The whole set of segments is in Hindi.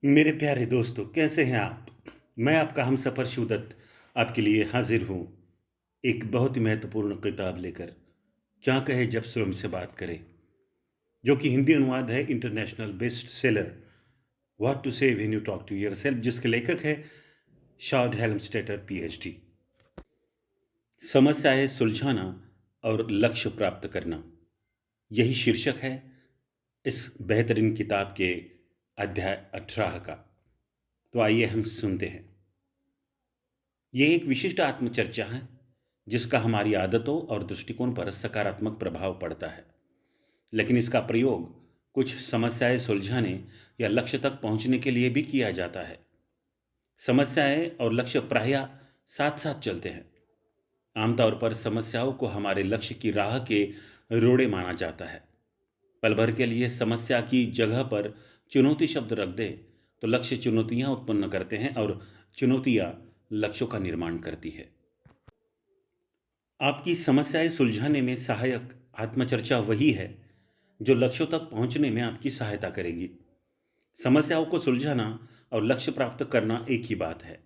मेरे प्यारे दोस्तों, कैसे हैं आप? मैं आपका हमसफ़र शिवदत्त आपके लिए हाजिर हूँ एक बहुत ही महत्वपूर्ण किताब लेकर। क्या कहे जब स्वयं से बात करें, जो कि हिंदी अनुवाद है international best seller what to say when you talk to yourself, जिसके लेखक है शॉर्ड हेल्मस्टेटर पीएचडी। समस्याएं सुलझाना और लक्ष्य प्राप्त करना, यही शीर्षक है इस बेहतरीन किताब के अध्याय 18 का। तो आइए हम सुनते हैं। ये एक विशिष्ट आत्मचर्चा है जिसका हमारी आदतों और दृष्टिकोण पर सकारात्मक प्रभाव पड़ता है, लेकिन इसका प्रयोग कुछ समस्याएं सुलझाने या लक्ष्य तक पहुंचने के लिए भी किया जाता है। समस्याएं और लक्ष्य प्रायः साथ साथ चलते हैं। आमतौर पर समस्याओं को हमारे लक्ष्य की राह के रोड़े माना जाता है। पल भर के लिए समस्या की जगह पर चुनौती शब्द रख दे तो लक्ष्य चुनौतियां उत्पन्न करते हैं और चुनौतियां लक्ष्यों का निर्माण करती है। आपकी समस्याएं सुलझाने में सहायक आत्मचर्चा वही है जो लक्ष्यों तक पहुंचने में आपकी सहायता करेगी। समस्याओं को सुलझाना और लक्ष्य प्राप्त करना एक ही बात है।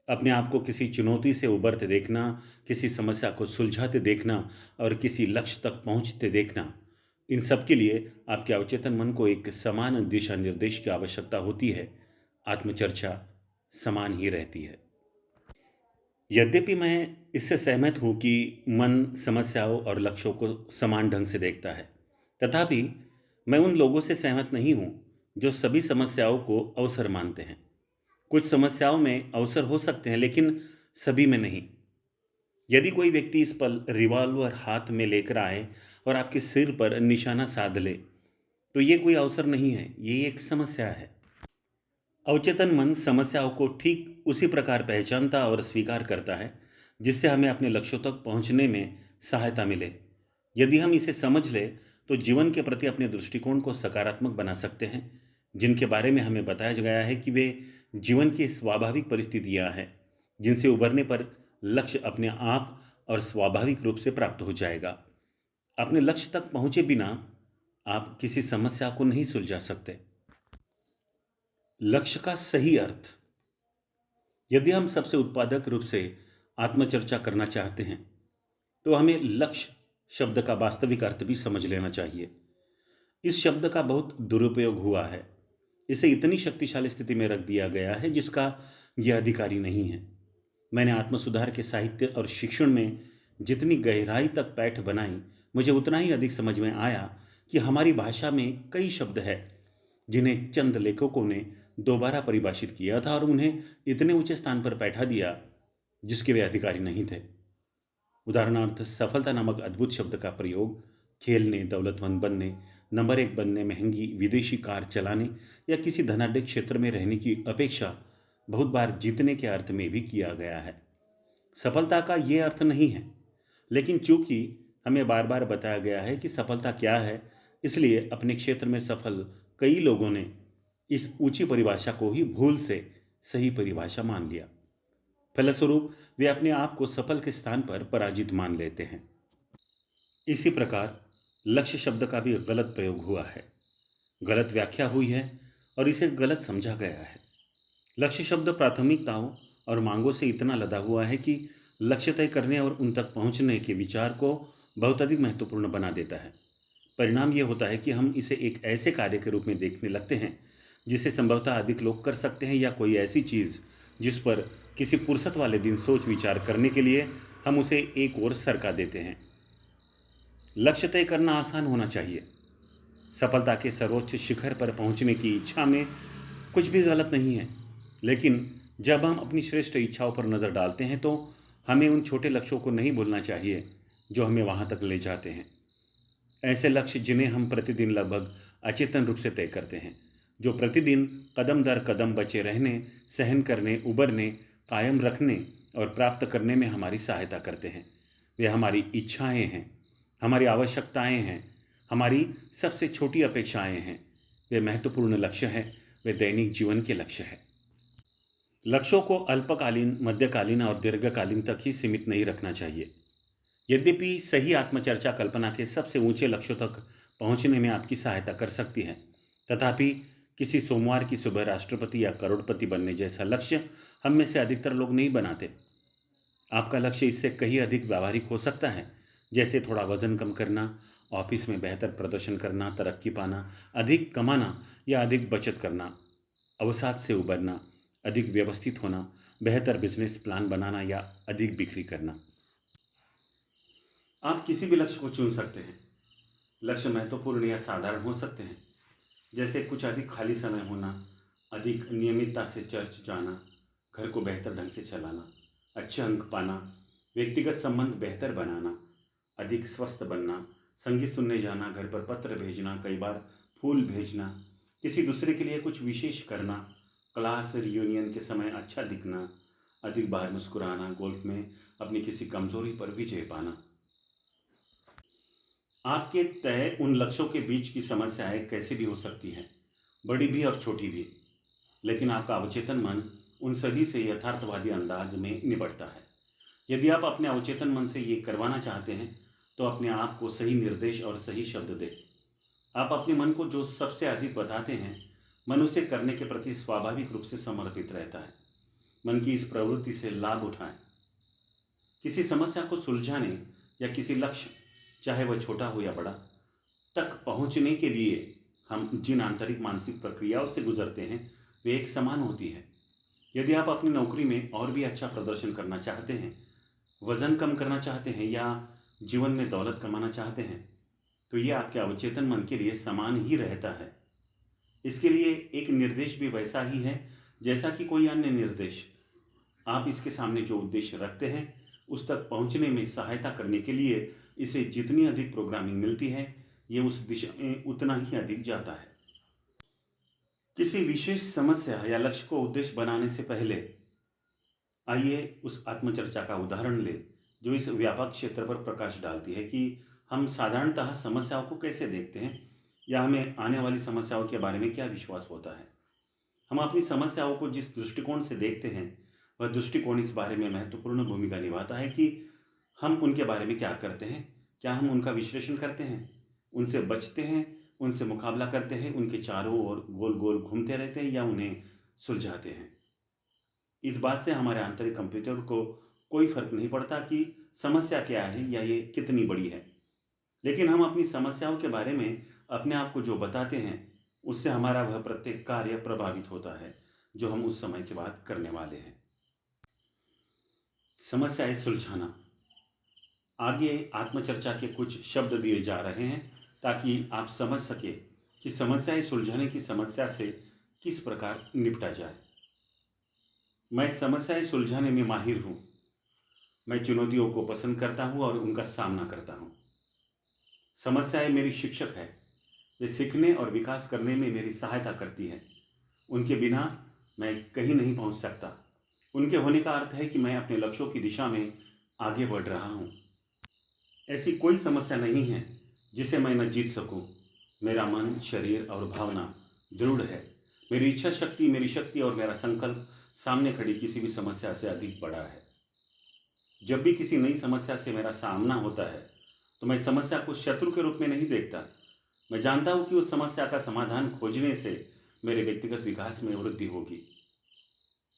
अपने आप को किसी चुनौती से उबरते देखना, किसी समस्या को सुलझाते देखना और किसी लक्ष्य तक पहुंचते देखना, इन सब के लिए आपके अवचेतन मन को एक समान दिशा निर्देश की आवश्यकता होती है। आत्मचर्चा समान ही रहती है। यद्यपि मैं इससे सहमत हूं कि मन समस्याओं और लक्ष्यों को समान ढंग से देखता है, तथापि मैं उन लोगों से सहमत नहीं हूं जो सभी समस्याओं को अवसर मानते हैं। कुछ समस्याओं में अवसर हो सकते हैं, लेकिन सभी में नहीं। यदि कोई व्यक्ति इस पल रिवॉल्वर हाथ में लेकर आए और आपके सिर पर निशाना साध ले, तो ये कोई अवसर नहीं है, ये एक समस्या है। अवचेतन मन समस्याओं को ठीक उसी प्रकार पहचानता और स्वीकार करता है जिससे हमें अपने लक्ष्यों तक पहुंचने में सहायता मिले। यदि हम इसे समझ ले तो जीवन के प्रति अपने दृष्टिकोण को सकारात्मक बना सकते हैं, जिनके बारे में हमें बताया गया है कि वे जीवन की स्वाभाविक परिस्थितियां हैं जिनसे उबरने पर लक्ष्य अपने आप और स्वाभाविक रूप से प्राप्त हो जाएगा। अपने लक्ष्य तक पहुंचे बिना आप किसी समस्या को नहीं सुलझा सकते। लक्ष्य का सही अर्थ। यदि हम सबसे उत्पादक रूप से आत्मचर्चा करना चाहते हैं तो हमें लक्ष्य शब्द का वास्तविक अर्थ भी समझ लेना चाहिए। इस शब्द का बहुत दुरुपयोग हुआ है। इसे इतनी शक्तिशाली स्थिति में रख दिया गया है जिसका यह अधिकारी नहीं है। मैंने आत्मसुधार के साहित्य और शिक्षण में जितनी गहराई तक पैठ बनाई, मुझे उतना ही अधिक समझ में आया कि हमारी भाषा में कई शब्द हैं जिन्हें चंद लेखकों ने दोबारा परिभाषित किया था और उन्हें इतने ऊंचे स्थान पर बैठा दिया जिसके वे अधिकारी नहीं थे। उदाहरणार्थ, सफलता नामक अद्भुत शब्द का प्रयोग खेलने, दौलतमंद बनने, नंबर एक बनने, महंगी विदेशी कार चलाने या किसी धनाढ्य क्षेत्र में रहने की अपेक्षा बहुत बार जीतने के अर्थ में भी किया गया है। सफलता का ये अर्थ नहीं है, लेकिन चूंकि हमें बार बार बताया गया है कि सफलता क्या है, इसलिए अपने क्षेत्र में सफल कई लोगों ने इस ऊंची परिभाषा को ही भूल से सही परिभाषा मान लिया। फलस्वरूप वे अपने आप को सफल के स्थान पर पराजित मान लेते हैं। इसी प्रकार लक्ष्य शब्द का भी गलत प्रयोग हुआ है, गलत व्याख्या हुई है और इसे गलत समझा गया है। लक्ष्य शब्द प्राथमिकताओं और मांगों से इतना लदा हुआ है कि लक्ष्य तय करने और उन तक पहुंचने के विचार को बहुत अधिक महत्वपूर्ण बना देता है। परिणाम यह होता है कि हम इसे एक ऐसे कार्य के रूप में देखने लगते हैं जिसे संभवतः अधिक लोग कर सकते हैं, या कोई ऐसी चीज़ जिस पर किसी फुर्सत वाले दिन सोच विचार करने के लिए हम उसे एक ओर सरका देते हैं। लक्ष्य तय करना आसान होना चाहिए। सफलता के सर्वोच्च शिखर पर पहुंचने की इच्छा में कुछ भी गलत नहीं है, लेकिन जब हम अपनी श्रेष्ठ इच्छाओं पर नज़र डालते हैं तो हमें उन छोटे लक्ष्यों को नहीं भूलना चाहिए जो हमें वहां तक ले जाते हैं। ऐसे लक्ष्य जिन्हें हम प्रतिदिन लगभग अचेतन रूप से तय करते हैं, जो प्रतिदिन कदम दर कदम बचे रहने, सहन करने, उबरने, कायम रखने और प्राप्त करने में हमारी सहायता करते हैं। वे हमारी इच्छाएं हैं, हमारी आवश्यकताएं हैं, हमारी सबसे छोटी अपेक्षाएं हैं। वे महत्वपूर्ण लक्ष्य हैं, वे दैनिक जीवन के लक्ष्य हैं। लक्ष्यों को अल्पकालीन, मध्यकालीन और दीर्घकालीन तक ही सीमित नहीं रखना चाहिए। यद्यपि सही आत्मचर्चा कल्पना के सबसे ऊंचे लक्ष्यों तक पहुंचने में आपकी सहायता कर सकती है, तथापि किसी सोमवार की सुबह राष्ट्रपति या करोड़पति बनने जैसा लक्ष्य हम में से अधिकतर लोग नहीं बनाते। आपका लक्ष्य इससे कहीं अधिक व्यावहारिक हो सकता है, जैसे थोड़ा वजन कम करना, ऑफिस में बेहतर प्रदर्शन करना, तरक्की पाना, अधिक कमाना या अधिक बचत करना, अवसाद से उबरना, अधिक व्यवस्थित होना, बेहतर बिजनेस प्लान बनाना या अधिक बिक्री करना। आप किसी भी लक्ष्य को चुन सकते हैं। लक्ष्य महत्वपूर्ण या साधारण हो सकते हैं, जैसे कुछ अधिक खाली समय होना, अधिक नियमितता से चर्च जाना, घर को बेहतर ढंग से चलाना, अच्छे अंक पाना, व्यक्तिगत संबंध बेहतर बनाना, अधिक स्वस्थ बनना, संगीत सुनने जाना, घर पर पत्र भेजना, कई बार फूल भेजना, किसी दूसरे के लिए कुछ विशेष करना, क्लास रियूनियन के समय अच्छा दिखना, अधिक बार मुस्कुराना, गोल्फ में अपनी किसी कमजोरी पर विजय पाना। आपके तय उन लक्ष्यों के बीच की समस्याएं कैसे भी हो सकती हैं, बड़ी भी और छोटी भी, लेकिन आपका अवचेतन मन उन सभी से यथार्थवादी अंदाज में निपटता है। यदि आप अपने अवचेतन मन से ये करवाना चाहते हैं तो अपने आप को सही निर्देश और सही शब्द दें। आप अपने मन को जो सबसे अधिक बताते हैं, मन उसे करने के प्रति स्वाभाविक रूप से समर्पित रहता है। मन की इस प्रवृत्ति से लाभ उठाएं। किसी समस्या को सुलझाने या किसी लक्ष्य, चाहे वह छोटा हो या बड़ा, तक पहुंचने के लिए हम जिन आंतरिक मानसिक प्रक्रियाओं से गुजरते हैं वे एक समान होती है। यदि आप अपनी नौकरी में और भी अच्छा प्रदर्शन करना चाहते हैं, वजन कम करना चाहते हैं या जीवन में दौलत कमाना चाहते हैं, तो ये आपके अवचेतन मन के लिए समान ही रहता है। इसके लिए एक निर्देश भी वैसा ही है जैसा कि कोई अन्य निर्देश। आप इसके सामने जो उद्देश्य रखते हैं उस तक पहुंचने में सहायता करने के लिए इसे जितनी अधिक प्रोग्रामिंग मिलती है, ये उस दिशा में उतना ही अधिक जाता है। किसी विशेष समस्या या लक्ष्य को उद्देश्य बनाने से पहले आइए उस आत्मचर्चा का उदाहरण लें जो इस व्यापक क्षेत्र पर प्रकाश डालती है कि हम साधारणतः समस्याओं को कैसे देखते हैं या हमें आने वाली समस्याओं के बारे में क्या विश्वास होता है। हम अपनी समस्याओं को जिस दृष्टिकोण से देखते हैं वह दृष्टिकोण इस बारे में महत्वपूर्ण भूमिका निभाता है कि हम उनके बारे में क्या करते हैं। क्या हम उनका विश्लेषण करते हैं, उनसे बचते हैं, उनसे मुकाबला करते हैं, उनके चारों ओर गोल गोल घूमते रहते हैं या उन्हें सुलझाते हैं। इस बात से हमारे आंतरिक कंप्यूटर को कोई फर्क नहीं पड़ता कि समस्या क्या है या ये कितनी बड़ी है, लेकिन हम अपनी समस्याओं के बारे में अपने आप को जो बताते हैं उससे हमारा वह प्रत्येक कार्य प्रभावित होता है जो हम उस समय के बाद करने वाले हैं। समस्याएं सुलझाना। आगे आत्मचर्चा के कुछ शब्द दिए जा रहे हैं ताकि आप समझ सके कि समस्याएं सुलझाने की समस्या से किस प्रकार निपटा जाए। मैं समस्याएं सुलझाने में माहिर हूँ। मैं चुनौतियों को पसंद करता हूँ और उनका सामना करता हूँ। समस्याएं मेरी शिक्षक है, वे सीखने और विकास करने में मेरी सहायता करती है। उनके बिना मैं कहीं नहीं पहुँच सकता। उनके होने का अर्थ है कि मैं अपने लक्ष्यों की दिशा में आगे बढ़ रहा हूँ। ऐसी कोई समस्या नहीं है जिसे मैं न जीत सकूं। मेरा मन, शरीर और भावना दृढ़ है। मेरी इच्छा शक्ति, मेरी शक्ति और मेरा संकल्प सामने खड़ी किसी भी समस्या से अधिक बड़ा है। जब भी किसी नई समस्या से मेरा सामना होता है तो मैं समस्या को शत्रु के रूप में नहीं देखता। मैं जानता हूँ कि उस समस्या का समाधान खोजने से मेरे व्यक्तिगत विकास में वृद्धि होगी।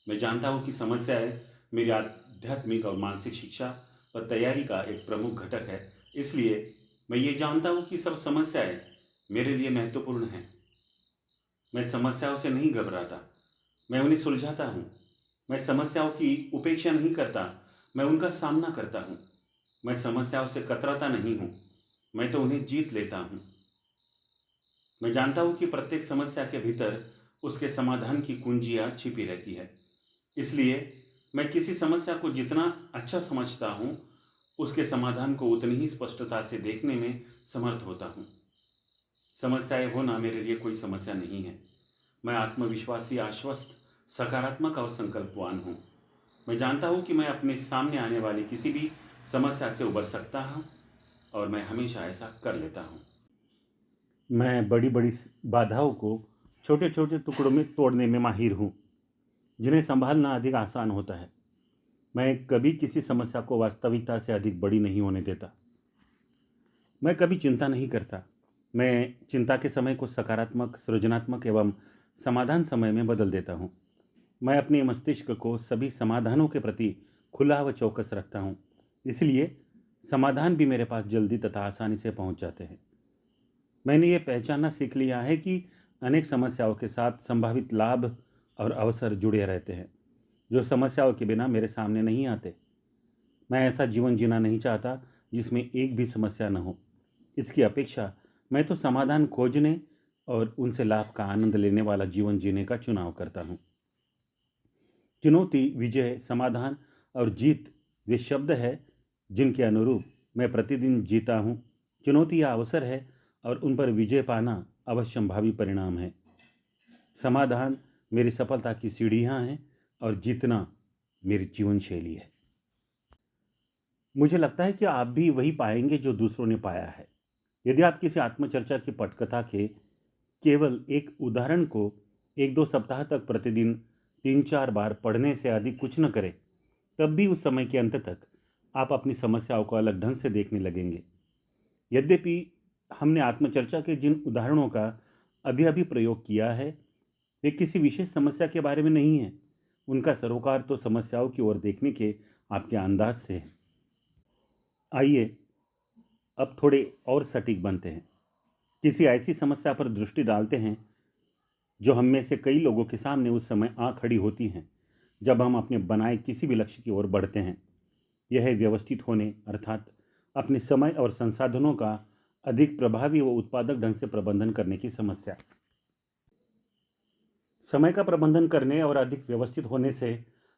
मैं जानता हूँ कि समस्याएं मेरी आध्यात्मिक और मानसिक शिक्षा और तैयारी का एक प्रमुख घटक है। इसलिए मैं ये जानता हूँ कि सब समस्याएं मेरे लिए महत्वपूर्ण हैं। मैं समस्याओं से नहीं घबराता, मैं उन्हें सुलझाता हूँ। मैं समस्याओं की उपेक्षा नहीं करता, मैं उनका सामना करता हूँ। मैं समस्याओं से कतराता नहीं हूँ, मैं तो उन्हें जीत लेता हूँ। मैं जानता हूँ कि प्रत्येक समस्या के भीतर उसके समाधान की कुंजियाँ छिपी रहती है। इसलिए मैं किसी समस्या को जितना अच्छा समझता हूँ उसके समाधान को उतनी ही स्पष्टता से देखने में समर्थ होता हूँ। समस्याएं होना मेरे लिए कोई समस्या नहीं है। मैं आत्मविश्वासी, आश्वस्त, सकारात्मक और संकल्पवान हूँ। मैं जानता हूँ कि मैं अपने सामने आने वाली किसी भी समस्या से उबर सकता हूँ और मैं हमेशा ऐसा कर लेता हूँ। मैं बड़ी बड़ी बाधाओं को छोटे छोटे टुकड़ों में तोड़ने में माहिर हूँ, जिन्हें संभालना अधिक आसान होता है। मैं कभी किसी समस्या को वास्तविकता से अधिक बड़ी नहीं होने देता। मैं कभी चिंता नहीं करता। मैं चिंता के समय को सकारात्मक, सृजनात्मक एवं समाधान समय में बदल देता हूँ। मैं अपने मस्तिष्क को सभी समाधानों के प्रति खुला व चौकस रखता हूँ, इसलिए समाधान भी मेरे पास जल्दी तथा आसानी से पहुँच जाते हैं। मैंने ये पहचानना सीख लिया है कि अनेक समस्याओं के साथ संभावित लाभ और अवसर जुड़े रहते हैं, जो समस्याओं के बिना मेरे सामने नहीं आते। मैं ऐसा जीवन जीना नहीं चाहता जिसमें एक भी समस्या न हो। इसकी अपेक्षा मैं तो समाधान खोजने और उनसे लाभ का आनंद लेने वाला जीवन जीने का चुनाव करता हूँ। चुनौती, विजय, समाधान और जीत वे शब्द हैं जिनके अनुरूप मैं प्रतिदिन जीता हूँ। चुनौती या अवसर है और उन पर विजय पाना अवश्यंभावी परिणाम है। समाधान मेरी सफलता की सीढ़ियाँ हैं और जीतना मेरी जीवन शैली है। मुझे लगता है कि आप भी वही पाएंगे जो दूसरों ने पाया है। यदि आप किसी आत्मचर्चा की पटकथा के केवल एक उदाहरण को 1-2 सप्ताह तक प्रतिदिन 3-4 बार पढ़ने से अधिक कुछ न करें, तब भी उस समय के अंत तक आप अपनी समस्याओं को अलग ढंग से देखने लगेंगे। यद्यपि हमने आत्मचर्चा के जिन उदाहरणों का अभी अभी प्रयोग किया है, वे किसी विशेष समस्या के बारे में नहीं है। उनका सरोकार तो समस्याओं की ओर देखने के आपके अंदाज से है। आइए अब थोड़े और सटीक बनते हैं। किसी ऐसी समस्या पर दृष्टि डालते हैं जो हम में से कई लोगों के सामने उस समय आ खड़ी होती हैं जब हम अपने बनाए किसी भी लक्ष्य की ओर बढ़ते हैं। यह है व्यवस्थित होने, अर्थात अपने समय और संसाधनों का अधिक प्रभावी व उत्पादक ढंग से प्रबंधन करने की समस्या। समय का प्रबंधन करने और अधिक व्यवस्थित होने से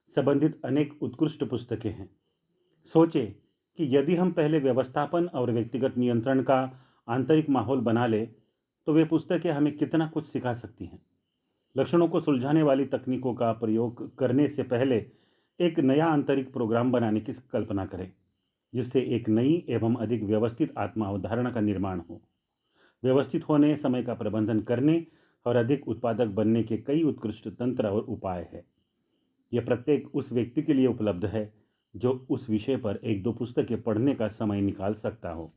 संबंधित अनेक उत्कृष्ट पुस्तकें हैं। सोचें कि यदि हम पहले व्यवस्थापन और व्यक्तिगत नियंत्रण का आंतरिक माहौल बना ले तो वे पुस्तकें हमें कितना कुछ सिखा सकती हैं। लक्षणों को सुलझाने वाली तकनीकों का प्रयोग करने से पहले एक नया आंतरिक प्रोग्राम बनाने की कल्पना करें, जिससे एक नई एवं अधिक व्यवस्थित आत्मा अवधारणा का निर्माण हो। व्यवस्थित होने, समय का प्रबंधन करने और अधिक उत्पादक बनने के कई उत्कृष्ट तंत्र और उपाय हैं। यह प्रत्येक उस व्यक्ति के लिए उपलब्ध है जो उस विषय पर 1-2 पुस्तकें पढ़ने का समय निकाल सकता हो।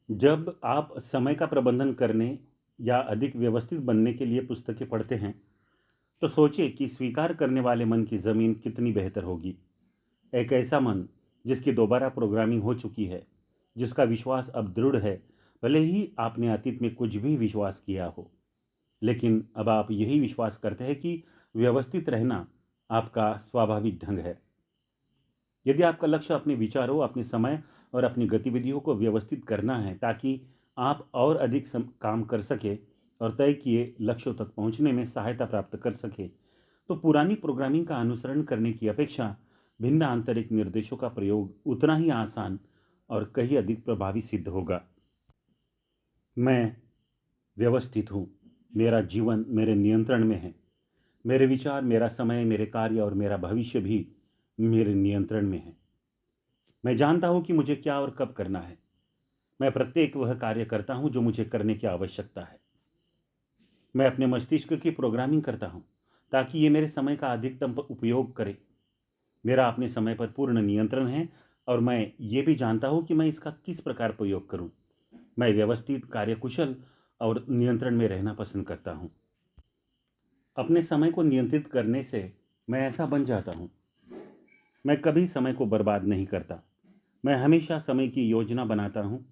जब आप समय का प्रबंधन करने या अधिक व्यवस्थित बनने के लिए पुस्तकें पढ़ते हैं तो सोचिए कि स्वीकार करने वाले मन की ज़मीन कितनी बेहतर होगी। एक ऐसा मन जिसकी दोबारा प्रोग्रामिंग हो चुकी है, जिसका विश्वास अब दृढ़ है, भले ही आपने अतीत में कुछ भी विश्वास किया हो, लेकिन अब आप यही विश्वास करते हैं कि व्यवस्थित रहना आपका स्वाभाविक ढंग है। यदि आपका लक्ष्य अपने विचारों, अपने समय और अपनी गतिविधियों को व्यवस्थित करना है ताकि आप और अधिक काम कर सके और तय किए लक्ष्यों तक पहुंचने में सहायता प्राप्त कर सके, तो पुरानी प्रोग्रामिंग का अनुसरण करने की अपेक्षा भिन्न आंतरिक निर्देशों का प्रयोग उतना ही आसान और कहीं अधिक प्रभावी सिद्ध होगा। मैं व्यवस्थित हूँ। मेरा जीवन मेरे नियंत्रण में है। मेरे विचार, मेरा समय, मेरे कार्य और मेरा भविष्य भी मेरे नियंत्रण में है। मैं जानता हूँ कि मुझे क्या और कब करना है। मैं प्रत्येक वह कार्य करता हूँ जो मुझे करने की आवश्यकता है। मैं अपने मस्तिष्क की प्रोग्रामिंग करता हूँ ताकि ये मेरे समय का अधिकतम उपयोग करे। मेरा अपने समय पर पूर्ण नियंत्रण है और मैं ये भी जानता हूँ कि मैं इसका किस प्रकार प्रयोग करूँ। मैं व्यवस्थित, कार्यकुशल और नियंत्रण में रहना पसंद करता हूँ। अपने समय को नियंत्रित करने से मैं ऐसा बन जाता हूँ। मैं कभी समय को बर्बाद नहीं करता। मैं हमेशा समय की योजना बनाता हूँ,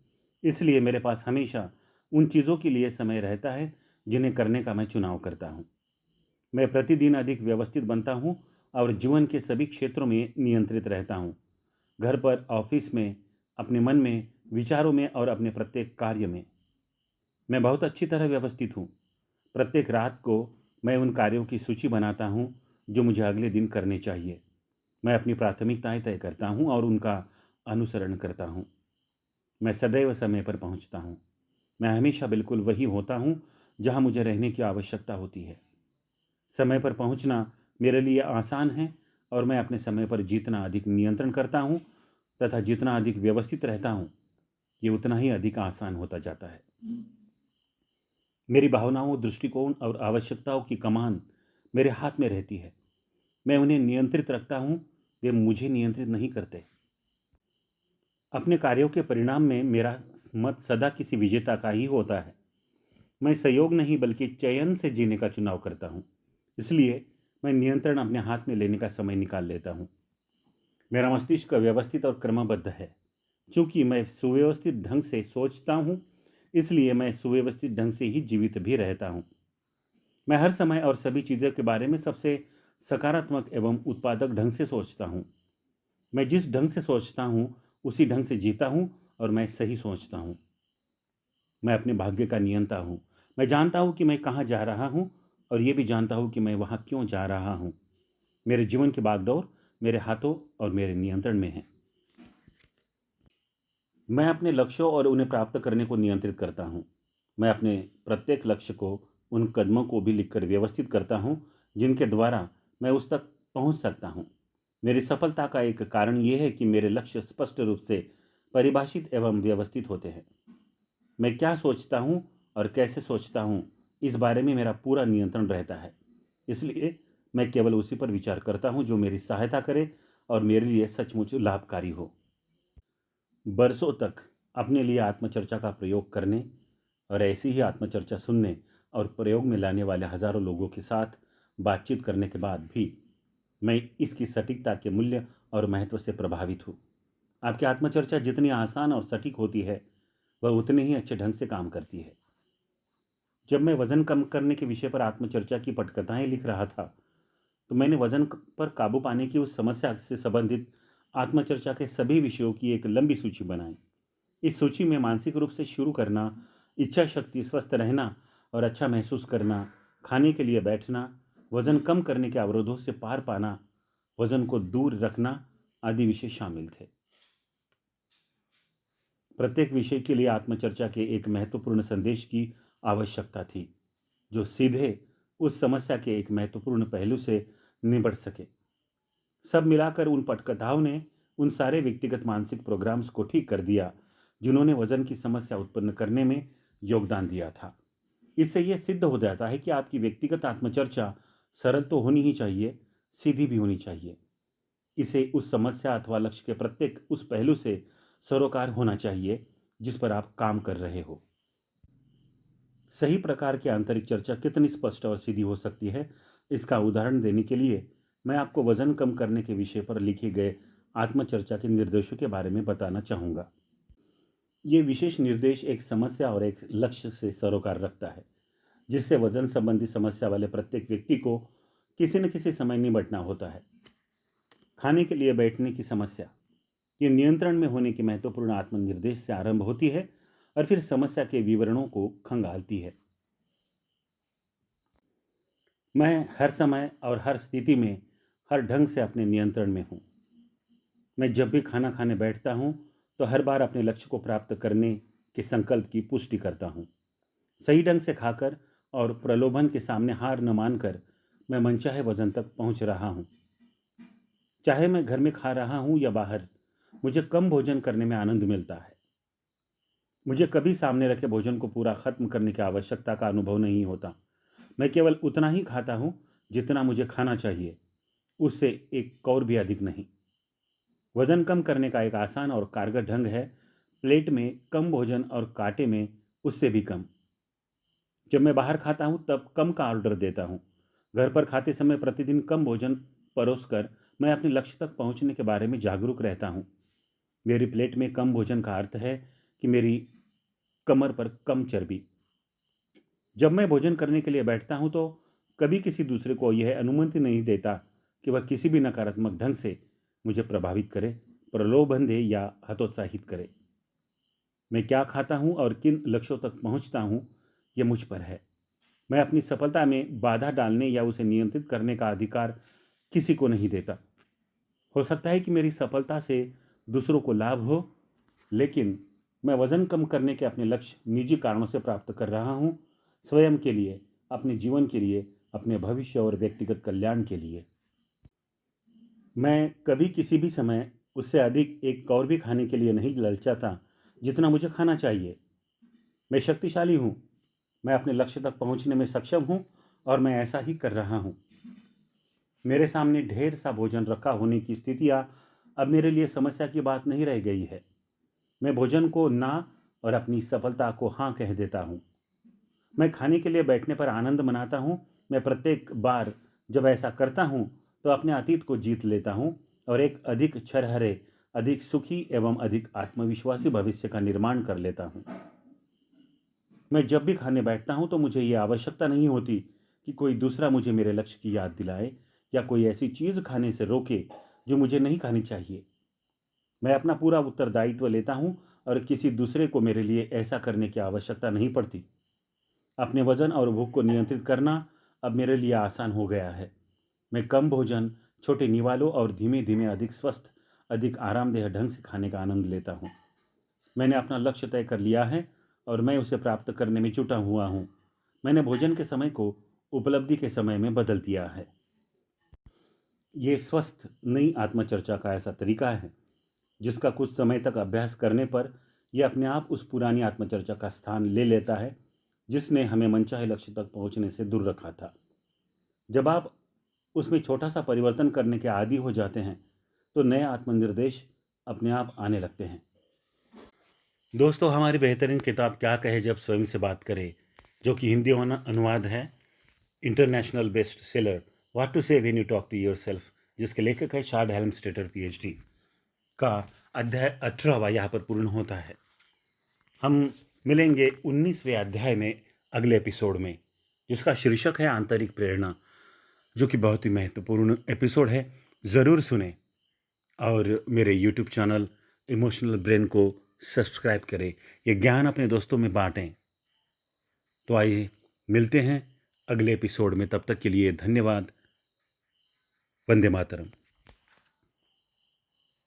इसलिए मेरे पास हमेशा उन चीज़ों के लिए समय रहता है जिन्हें करने का मैं चुनाव करता हूँ। मैं प्रतिदिन अधिक व्यवस्थित बनता हूँ और जीवन के सभी क्षेत्रों में नियंत्रित रहता हूँ। घर पर, ऑफिस में, अपने मन में, विचारों में और अपने प्रत्येक कार्य में मैं बहुत अच्छी तरह व्यवस्थित हूँ। प्रत्येक रात को मैं उन कार्यों की सूची बनाता हूँ जो मुझे अगले दिन करने चाहिए। मैं अपनी प्राथमिकताएं तय करता हूँ और उनका अनुसरण करता हूँ। मैं सदैव समय पर पहुँचता हूँ। मैं हमेशा बिल्कुल वही होता हूँ जहाँ मुझे रहने की आवश्यकता होती है। समय पर पहुँचना मेरे लिए आसान है और मैं अपने समय पर जितना अधिक नियंत्रण करता हूँ तथा जितना अधिक व्यवस्थित रहता हूँ, ये उतना ही अधिक आसान होता जाता है। मेरी भावनाओं, दृष्टिकोण और आवश्यकताओं की कमान मेरे हाथ में रहती है। मैं उन्हें नियंत्रित रखता हूँ, वे मुझे नियंत्रित नहीं करते। अपने कार्यों के परिणाम में मेरा मत सदा किसी विजेता का ही होता है। मैं सहयोग नहीं बल्कि चयन से जीने का चुनाव करता हूँ। इसलिए मैं नियंत्रण अपने हाथ में लेने का समय निकाल लेता हूँ। मेरा मस्तिष्क व्यवस्थित और क्रमबद्ध है। चूंकि मैं सुव्यवस्थित ढंग से सोचता हूँ, इसलिए मैं सुव्यवस्थित ढंग से ही जीवित भी रहता हूँ। मैं हर समय और सभी चीज़ों के बारे में सबसे सकारात्मक एवं उत्पादक ढंग से सोचता हूँ। मैं जिस ढंग से सोचता हूँ उसी ढंग से जीता हूँ और मैं सही सोचता हूँ। मैं अपने भाग्य का नियंता हूँ। मैं जानता हूँ कि मैं कहाँ जा रहा हूँ और ये भी जानता हूँ कि मैं वहाँ क्यों जा रहा हूँ। मेरे जीवन की बागडोर मेरे हाथों और मेरे नियंत्रण में है। मैं अपने लक्ष्यों और उन्हें प्राप्त करने को नियंत्रित करता हूँ। मैं अपने प्रत्येक लक्ष्य को, उन कदमों को भी लिखकर व्यवस्थित करता हूँ जिनके द्वारा मैं उस तक पहुँच सकता हूँ। मेरी सफलता का एक कारण यह है कि मेरे लक्ष्य स्पष्ट रूप से परिभाषित एवं व्यवस्थित होते हैं। मैं क्या सोचता हूँ और कैसे सोचता हूँ, इस बारे में मेरा पूरा नियंत्रण रहता है। इसलिए मैं केवल उसी पर विचार करता हूँ जो मेरी सहायता करे और मेरे लिए सचमुच लाभकारी हो। बरसों तक अपने लिए आत्मचर्चा का प्रयोग करने और ऐसी ही आत्मचर्चा सुनने और प्रयोग में लाने वाले हजारों लोगों के साथ बातचीत करने के बाद भी मैं इसकी सटीकता के मूल्य और महत्व से प्रभावित हूँ। आपकी आत्मचर्चा जितनी आसान और सटीक होती है, वह उतने ही अच्छे ढंग से काम करती है। जब मैं वजन कम करने के विषय पर आत्मचर्चा की पटकथाएं लिख रहा था, तो मैंने वजन पर काबू पाने की उस समस्या से संबंधित आत्मचर्चा के सभी विषयों की एक लंबी सूची बनाई। इस सूची में मानसिक रूप से शुरू करना, इच्छा शक्ति, स्वस्थ रहना और अच्छा महसूस करना, खाने के लिए बैठना, वजन कम करने के अवरोधों से पार पाना, वजन को दूर रखना आदि विषय शामिल थे। प्रत्येक विषय के लिए आत्मचर्चा के एक महत्वपूर्ण संदेश की आवश्यकता थी, जो सीधे उस समस्या के एक महत्वपूर्ण पहलू से निपट सके। सब मिलाकर उन पटकथाओं ने उन सारे व्यक्तिगत मानसिक प्रोग्राम्स को ठीक कर दिया जिन्होंने वजन की समस्या उत्पन्न करने में योगदान दिया था। इससे यह सिद्ध हो जाता है कि आपकी व्यक्तिगत आत्मचर्चा सरल तो होनी ही चाहिए, सीधी भी होनी चाहिए। इसे उस समस्या अथवा लक्ष्य के प्रत्येक उस पहलू से सरोकार होना चाहिए जिस पर आप काम कर रहे हो। सही प्रकार की आंतरिक चर्चा कितनी स्पष्ट और सीधी हो सकती है, इसका उदाहरण देने के लिए मैं आपको वजन कम करने के विषय पर लिखे गए आत्मचर्चा के निर्देशों के बारे में बताना चाहूँगा। ये विशेष निर्देश एक समस्या और एक लक्ष्य से सरोकार रखता है, जिससे वजन संबंधी समस्या वाले प्रत्येक व्यक्ति को किसी न किसी समय निपटना होता है। खाने के लिए बैठने की समस्या, ये नियंत्रण में होने के महत्वपूर्ण आत्मनिर्देश से आरंभ होती है और फिर समस्या के विवरणों को खंगालती है। मैं हर समय और हर स्थिति में हर ढंग से अपने नियंत्रण में हूँ। मैं जब भी खाना खाने बैठता हूँ तो हर बार अपने लक्ष्य को प्राप्त करने के संकल्प की पुष्टि करता हूँ। सही ढंग से खाकर और प्रलोभन के सामने हार न मानकर मैं मनचाहे वजन तक पहुँच रहा हूँ। चाहे मैं घर में खा रहा हूँ या बाहर, मुझे कम भोजन करने में आनंद मिलता है। मुझे कभी सामने रखे भोजन को पूरा खत्म करने की आवश्यकता का अनुभव नहीं होता। मैं केवल उतना ही खाता हूँ जितना मुझे खाना चाहिए, उससे एक कौर भी अधिक नहीं। वजन कम करने का एक आसान और कारगर ढंग है प्लेट में कम भोजन और कांटे में उससे भी कम। जब मैं बाहर खाता हूँ तब कम का ऑर्डर देता हूँ। घर पर खाते समय प्रतिदिन कम भोजन परोसकर मैं अपने लक्ष्य तक पहुँचने के बारे में जागरूक रहता हूँ। मेरी प्लेट में कम भोजन का अर्थ है कि मेरी कमर पर कम चर्बी। जब मैं भोजन करने के लिए बैठता हूं तो कभी किसी दूसरे को यह अनुमति नहीं देता कि वह किसी भी नकारात्मक ढंग से मुझे प्रभावित करे, प्रलोभन दे या हतोत्साहित करे। मैं क्या खाता हूं और किन लक्ष्यों तक पहुंचता हूं, यह मुझ पर है। मैं अपनी सफलता में बाधा डालने या उसे नियंत्रित करने का अधिकार किसी को नहीं देता। हो सकता है कि मेरी सफलता से दूसरों को लाभ हो, लेकिन मैं वजन कम करने के अपने लक्ष्य निजी कारणों से प्राप्त कर रहा हूँ, स्वयं के लिए, अपने जीवन के लिए, अपने भविष्य और व्यक्तिगत कल्याण के लिए। मैं कभी किसी भी समय उससे अधिक एक कौर भी खाने के लिए नहीं ललचाता जितना मुझे खाना चाहिए। मैं शक्तिशाली हूँ, मैं अपने लक्ष्य तक पहुँचने में सक्षम हूँ और मैं ऐसा ही कर रहा हूँ। मेरे सामने ढेर सा भोजन रखा होने की स्थितियाँ अब मेरे लिए समस्या की बात नहीं रह गई है। मैं भोजन को ना और अपनी सफलता को हाँ कह देता हूँ। मैं खाने के लिए बैठने पर आनंद मनाता हूँ। मैं प्रत्येक बार जब ऐसा करता हूँ तो अपने अतीत को जीत लेता हूँ और एक अधिक छरहरे, अधिक सुखी एवं अधिक आत्मविश्वासी भविष्य का निर्माण कर लेता हूँ। मैं जब भी खाने बैठता हूँ तो मुझे ये आवश्यकता नहीं होती कि कोई दूसरा मुझे मेरे लक्ष्य की याद दिलाए या कोई ऐसी चीज़ खाने से रोके जो मुझे नहीं खानी चाहिए। मैं अपना पूरा उत्तरदायित्व लेता हूँ और किसी दूसरे को मेरे लिए ऐसा करने की आवश्यकता नहीं पड़ती। अपने वजन और भूख को नियंत्रित करना अब मेरे लिए आसान हो गया है। मैं कम भोजन, छोटे निवालों और धीमे धीमे अधिक स्वस्थ, अधिक आरामदेह ढंग से खाने का आनंद लेता हूँ। मैंने अपना लक्ष्य तय कर लिया है और मैं उसे प्राप्त करने में जुटा हुआ हूँ। मैंने भोजन के समय को उपलब्धि के समय में बदल दिया है। ये स्वस्थ नई आत्मचर्चा का ऐसा तरीका है जिसका कुछ समय तक अभ्यास करने पर यह अपने आप उस पुरानी आत्मचर्चा का स्थान ले लेता है जिसने हमें मनचाहे लक्ष्य तक पहुंचने से दूर रखा था। जब आप उसमें छोटा सा परिवर्तन करने के आदी हो जाते हैं तो नए आत्मनिर्देश अपने आप आने लगते हैं। दोस्तों, हमारी बेहतरीन किताब क्या कहे जब स्वयं से बात करें, जो कि हिंदी अनुवाद है, international best seller what to say when you talk to yourself, जिसके लेखक है शार्ड हेल्मस्टेटर PhD, का अध्याय 18वां यहाँ पर पूर्ण होता है। हम मिलेंगे 19वें अध्याय में अगले एपिसोड में, जिसका शीर्षक है आंतरिक प्रेरणा, जो कि बहुत ही महत्वपूर्ण एपिसोड है। ज़रूर सुने और मेरे YouTube चैनल इमोशनल ब्रेन को सब्सक्राइब करें। ये ज्ञान अपने दोस्तों में बांटें। तो आइए मिलते हैं अगले एपिसोड में। तब तक के लिए धन्यवाद। वंदे मातरम।